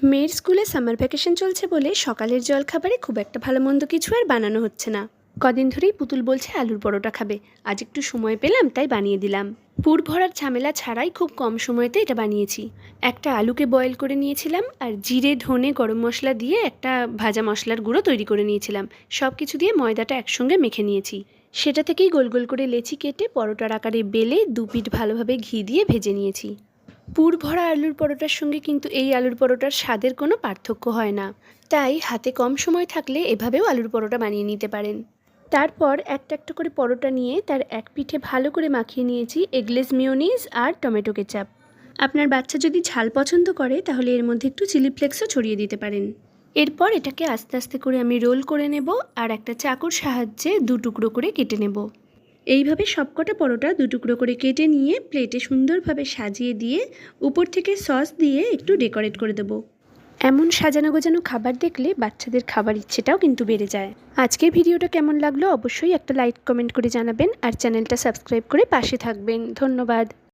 মেয়ের স্কুলে summer vacation চলছে বলে সকালের জলখাবারে খুব একটা ভালো মন্দ কিছু আর বানানো হচ্ছে না। কদিন ধরেই পুতুল বলছে আলুর পরোটা খাবে, আজ একটু সময় পেলাম তাই বানিয়ে দিলাম। পুর ভরার ঝামেলা ছাড়াই খুব কম সময়তে এটা বানিয়েছি। একটা আলুকে বয়েল করে নিয়েছিলাম আর জিরে ধনে গরম মশলা দিয়ে একটা ভাজা মশলার গুঁড়ো তৈরি করে নিয়েছিলাম। সব কিছু দিয়ে ময়দাটা একসঙ্গে মেখে নিয়েছি। সেটা থেকেই গোল গোল করে লেচি কেটে পরোটার আকারে বেলে দুপিঠ ভালোভাবে ঘি দিয়ে ভেজে নিয়েছি। পুর ভরা আলুর পরোটার সঙ্গে কিন্তু এই আলুর পরোটার স্বাদের কোনো পার্থক্য হয় না, তাই হাতে কম সময় থাকলে এভাবেও আলুর পরোটা বানিয়ে নিতে পারেন। তারপর একটা একটা করে পরোটা নিয়ে তার এক পিঠে ভালো করে মাখিয়ে নিয়েছি এগলেস মেয়োনিজ আর টমেটো কেচাপ। আপনার বাচ্চা যদি ঝাল পছন্দ করে তাহলে এর মধ্যে একটু চিলি ফ্লেক্সও ছড়িয়ে দিতে পারেন। এরপর এটাকে আস্তে আস্তে করে আমি রোল করে নেব আর একটা চাকুর সাহায্যে দু টুকরো করে কেটে নেব। এইভাবে সবকটা পরোটা দু টুকরো করে কেটে নিয়ে প্লেটে সুন্দরভাবে সাজিয়ে দিয়ে উপর থেকে সস দিয়ে একটু ডেকোরেট করে দেবো। এমন সাজানো গোজানো খাবার দেখলে বাচ্চাদের খাবার ইচ্ছেটাও কিন্তু বেড়ে যায়। আজকের ভিডিওটা কেমন লাগলো অবশ্যই একটা লাইক কমেন্ট করে জানাবেন আর চ্যানেলটা সাবস্ক্রাইব করে পাশে থাকবেন। ধন্যবাদ।